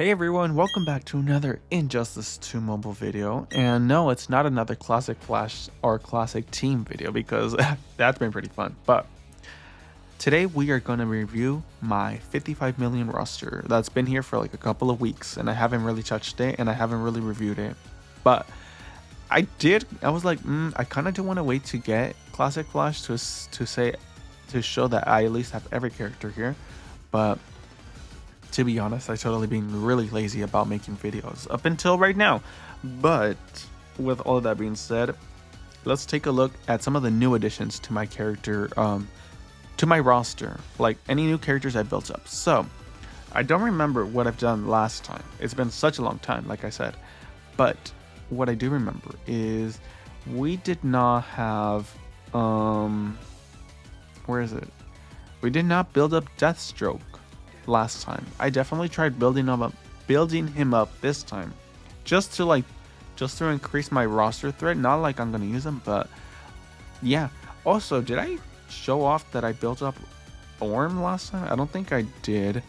Hey everyone, welcome back to another Injustice 2 mobile video. And no, it's not another classic Flash or classic team video because that's been pretty fun. But today we are going to review my 55 million roster that's been here for like a couple of weeks and I haven't really touched it and I haven't really reviewed it. But I was like, I kind of do want to wait to get classic Flash to show that I at least have every character here. But to be honest, I totally been really lazy about making videos up until right now. But with all of that being said, let's take a look at some of the new additions to my character, to my roster, like any new characters I built up. So I don't remember what I've done last time. It's been such a long time, like I said. But what I do remember is we did not have, where is it? We did not build up Deathstroke last time. I definitely tried building him up this time, just to increase my roster threat. Not like I'm gonna use him, but yeah. Also, did I show off that I built up Orm last time? I don't think I did.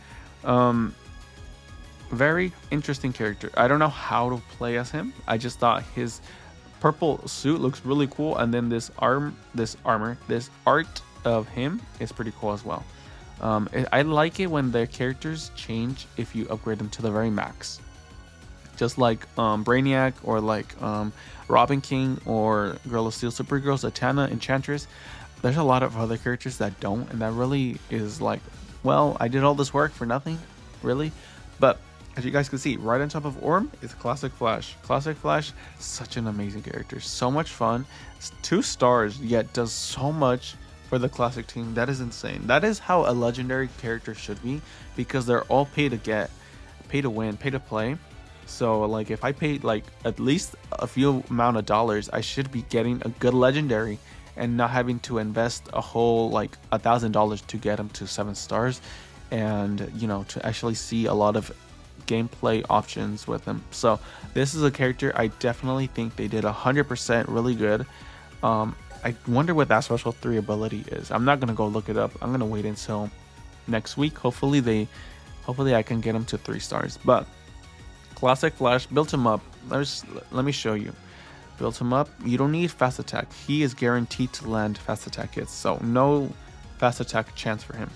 Very interesting character. I don't know how to play as him. I just thought his purple suit looks really cool, and then this art of him is pretty cool as well. I like it when the characters change if you upgrade them to the very max. Just like Brainiac or like Robin King or Girl of Steel, Supergirl, Zatanna, Enchantress. There's a lot of other characters that don't, and that really is like, well, I did all this work for nothing, really. But as you guys can see, right on top of Orm is Classic Flash. Classic Flash, such an amazing character, so much fun. It's 2 stars, yet does so much for the classic team. That is insane. That is how a legendary character should be, because they're all pay to get, pay to win, pay to play. So like if I paid like at least a few amount of dollars, I should be getting a good legendary and not having to invest a whole like $1,000 to get them to 7 stars, and you know, to actually see a lot of gameplay options with them. So this is a character I definitely think they did 100% really good. I wonder what that special 3 ability is. I'm not gonna go look it up. I'm gonna wait until next week. Hopefully I can get him to 3 stars. But Classic Flash, built him up. Let me show you. Built him up. You don't need fast attack. He is guaranteed to land fast attack hits, so no fast attack chance for him.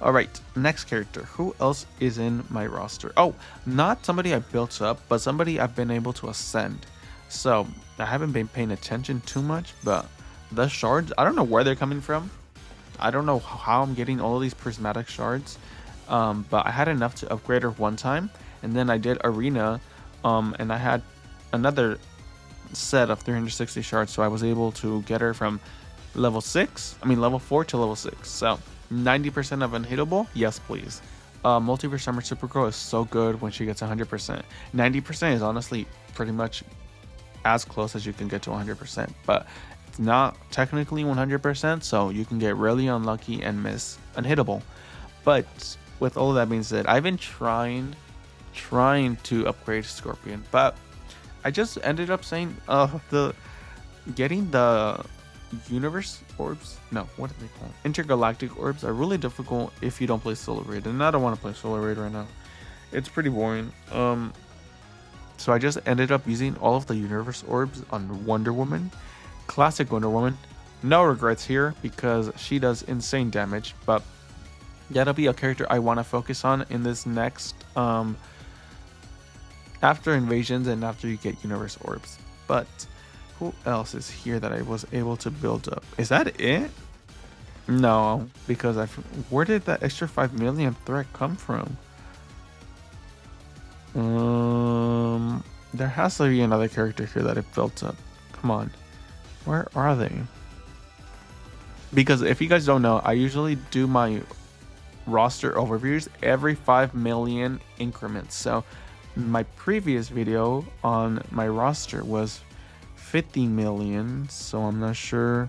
All right, next character. Who else is in my roster? Oh, not somebody I built up, but somebody I've been able to ascend. So I haven't been paying attention too much, but the shards, I don't know where they're coming from. I don't know how I'm getting all of these prismatic shards, but I had enough to upgrade her one time, and then I did arena, and I had another set of 360 shards, so I was able to get her from level 4 to level 6. So 90% of unhittable, yes please. Multiverse Summer Supergirl is so good when she gets 100%. 90% is honestly pretty much as close as you can get to 100%, but it's not technically 100%, so you can get really unlucky and miss unhittable. But with all of that being said, I've been trying to upgrade Scorpion, but I just ended up saying getting the universe orbs, no, what do they call it? Intergalactic orbs are really difficult if you don't play Solar Raid, and I don't want to play Solar Raid right now. It's pretty boring. So I just ended up using all of the universe orbs on Wonder Woman. Classic Wonder Woman. No regrets here because she does insane damage, but that'll be a character I want to focus on in this next after invasions and after you get universe orbs. But who else is here that I was able to build up? Is that it? No, because where did that extra 5 million threat come from? There has to be another character here that I built up. Come on, where are they? Because if you guys don't know, I usually do my roster overviews every 5 million increments. So my previous video on my roster was 50 million, so I'm not sure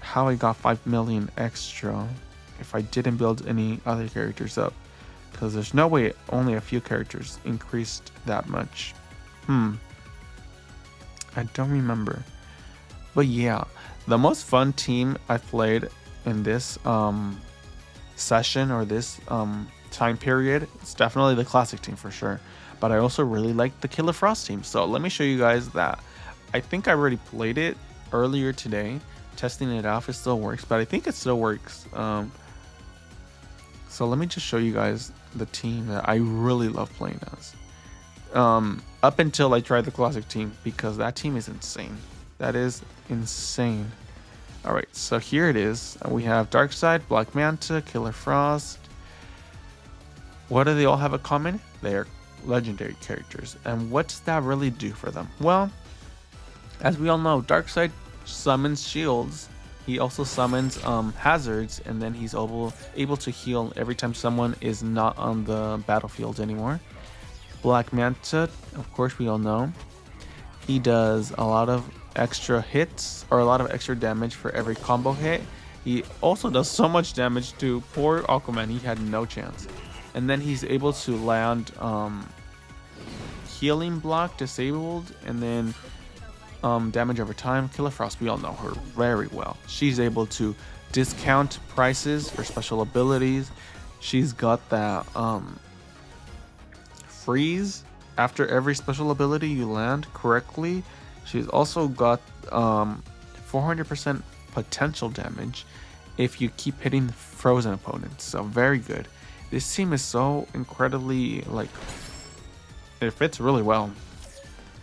how I got 5 million extra if I didn't build any other characters up, because there's no way only a few characters increased that much. I don't remember. But yeah, the most fun team I played in this session or this time period, it's definitely the classic team for sure. But I also really like the Killer Frost team. So let me show you guys that. I think I already played it earlier today, testing it out if it still works, but I think it still works. So let me just show you guys the team that I really love playing as. Up until I tried the classic team, because that team is insane. That is insane. All right, so here it is. We have Darkseid, Black Manta, Killer Frost. What do they all have in common? They're legendary characters. And what does that really do for them? Well, as we all know, Darkseid summons shields. He also summons hazards, and then he's able to heal every time someone is not on the battlefield anymore. Black Manta, of course, we all know. He does a lot of extra hits, or a lot of extra damage for every combo hit. He also does so much damage to poor Aquaman. He had no chance. And then he's able to land healing block disabled, and then damage over time. Killer Frost, we all know her very well. She's able to discount prices for special abilities. She's got that freeze after every special ability you land correctly. She's also got 400% potential damage if you keep hitting frozen opponents. So very good. This team is so incredibly, like, it fits really well,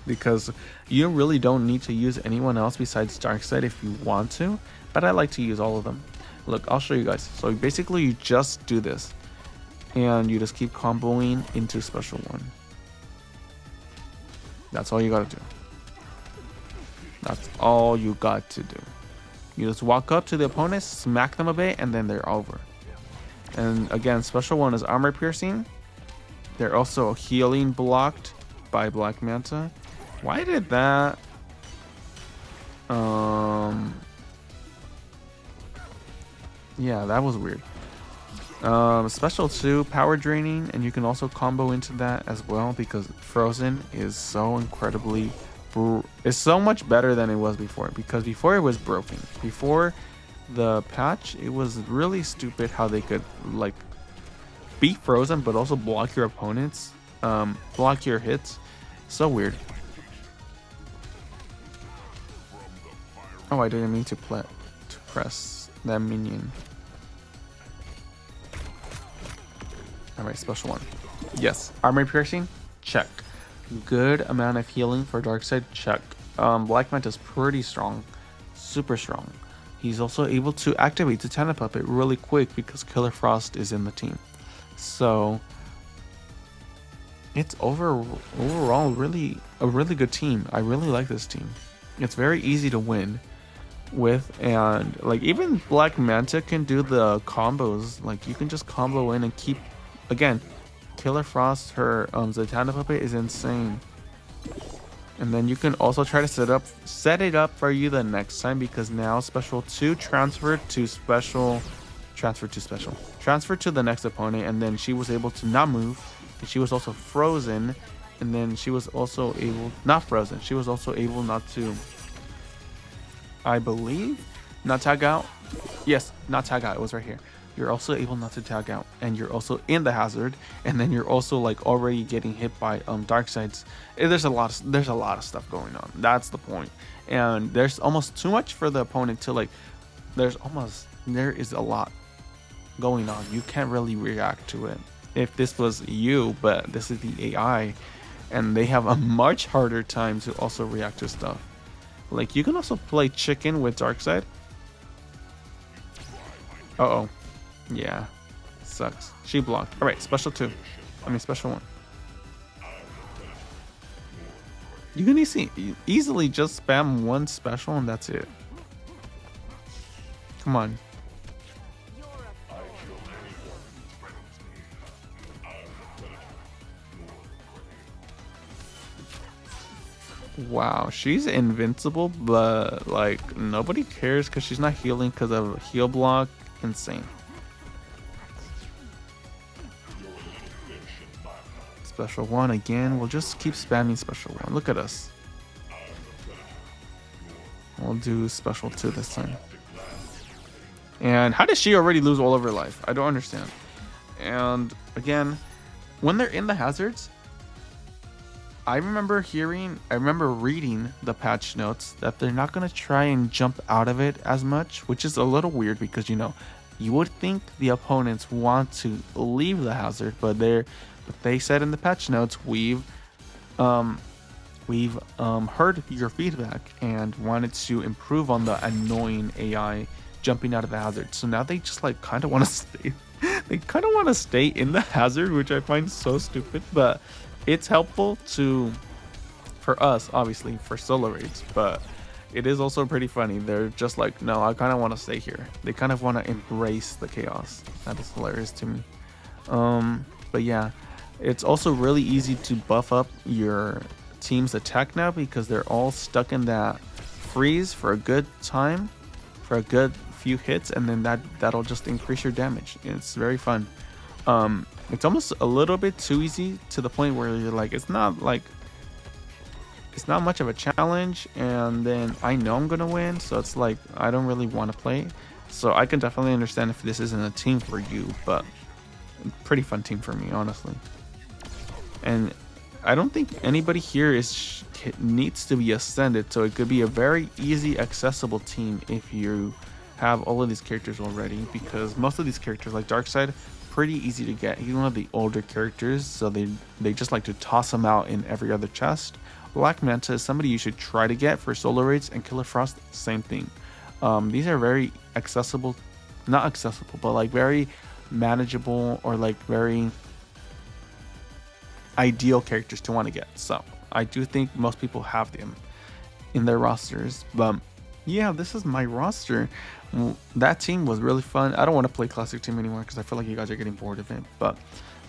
because you really don't need to use anyone else besides Darkseid if you want to, but I like to use all of them. Look, I'll show you guys. So basically you just do this, and you just keep comboing into special one. That's all you gotta do. That's all you got to do. You just walk up to the opponent, smack them a bit, and then they're over. And again, special one is armor piercing. They're also healing blocked by Black Manta. Why did that? Yeah, that was weird. Special 2, power draining, and you can also combo into that as well, because Frozen is so incredibly, it's so much better than it was before, because before it was broken. Before the patch, it was really stupid how they could, like, be frozen but also block your opponents, block your hits. So weird. Oh, I didn't mean to press that minion. Alright, special one. Yes, armor piercing, check. Good amount of healing for Darkseid, check. Black Manta is pretty strong, super strong. He's also able to activate the Tana Puppet really quick because Killer Frost is in the team. So it's overall really a really good team. I really like this team. It's very easy to win with, and like even Black Manta can do the combos. Like you can just combo in and keep, again, Killer Frost, her Zatanna Puppet is insane. And then you can also try to set it up for you the next time, because now special 2 transferred to the next opponent, and then she was able to not move, and she was also frozen, and then she was also able, not frozen, she was also able not to, I believe, not tag out. Yes, not tag out, it was right here. You're also able not to tag out, and you're also in the hazard, and then you're also like already getting hit by Darkseid's. There's a lot of stuff going on. That's the point. And there's almost too much for the opponent to, like, there is a lot going on. You can't really react to it if this was you, but this is the AI, and they have a much harder time to also react to stuff. Like, you can also play chicken with Darkseid. Uh-oh. Yeah, sucks. She blocked. All right, special 2. I mean, special 1. You can easily just spam one special and that's it. Come on. Wow, she's invincible, but like nobody cares because she's not healing because of heal block. Insane. Special 1 again. We'll just keep spamming special 1. Look at us. We'll do special 2 this time. And how did she already lose all of her life? I don't understand. And again, when they're in the hazards, I remember reading the patch notes that they're not going to try and jump out of it as much, which is a little weird because, you know, you would think the opponents want to leave the hazard, but they said in the patch notes, we've heard your feedback and wanted to improve on the annoying AI jumping out of the hazard. So now they just like kind of want to stay. They kind of want to stay in the hazard, which I find so stupid, but it's helpful for us, obviously, for solo raids, but it is also pretty funny. They're just like, no, I kind of want to stay here. They kind of want to embrace the chaos. That is hilarious to me. But yeah, it's also really easy to buff up your team's attack now because they're all stuck in that freeze for a good time, for a good few hits, and then that'll just increase your damage. It's very fun. It's almost a little bit too easy to the point where you're like, it's not much of a challenge, and then I know I'm gonna win, so it's like I don't really want to play. So I can definitely understand if this isn't a team for you, but pretty fun team for me, honestly. And I don't think anybody here needs to be ascended, so it could be a very easy accessible team if you have all of these characters already, because most of these characters like Darkseid, pretty easy to get. He's one of the older characters, so they just like to toss him out in every other chest. Black Manta is somebody you should try to get for solo raids, and Killer Frost, same thing. These are very accessible, not accessible, but like very manageable or like very ideal characters to want to get. So I do think most people have them in their rosters. But yeah, this is my roster. That team was really fun. I don't want to play classic team anymore because I feel like you guys are getting bored of it, but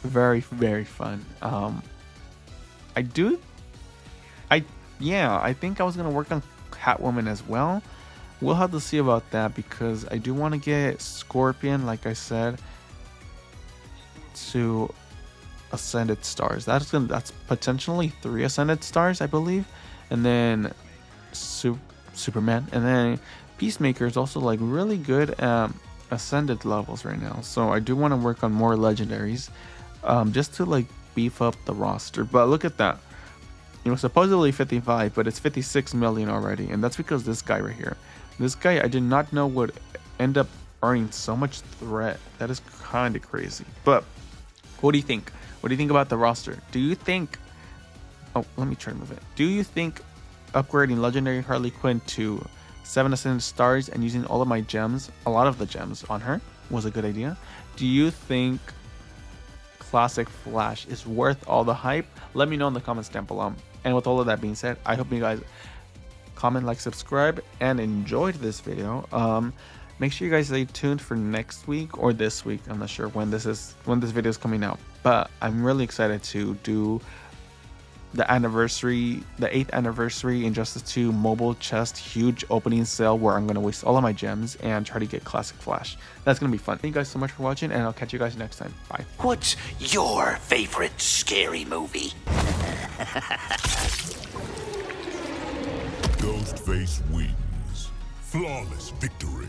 very, very fun. I think I was gonna work on Catwoman as well. We'll have to see about that because I do want to get Scorpion, like I said, to Ascended Stars. That's potentially 3 Ascended Stars, I believe, and then Superman, and then Peacemaker is also like really good at Ascended levels right now. So I do want to work on more legendaries, just to like beef up the roster. But look at that. It was supposedly 55, but it's 56 million already, and that's because this guy right here. This guy I did not know would end up earning so much threat. That is kind of crazy. But what do you think? What do you think about the roster? Do you think... Oh, let me try to move it. Do you think upgrading Legendary Harley Quinn to 7 Ascended Stars and using all of my gems, a lot of the gems on her, was a good idea? Do you think Classic Flash is worth all the hype? Let me know in the comments down below. And with all of that being said, I hope you guys comment, like, subscribe, and enjoyed this video. Make sure you guys stay tuned for next week or this week. I'm not sure when this video is coming out, but I'm really excited to do the anniversary, the 8th anniversary Injustice 2 mobile chest huge opening sale where I'm going to waste all of my gems and try to get Classic Flash. That's going to be fun. Thank you guys so much for watching, and I'll catch you guys next time. Bye. What's your favorite scary movie? Ghostface wins. Flawless victory.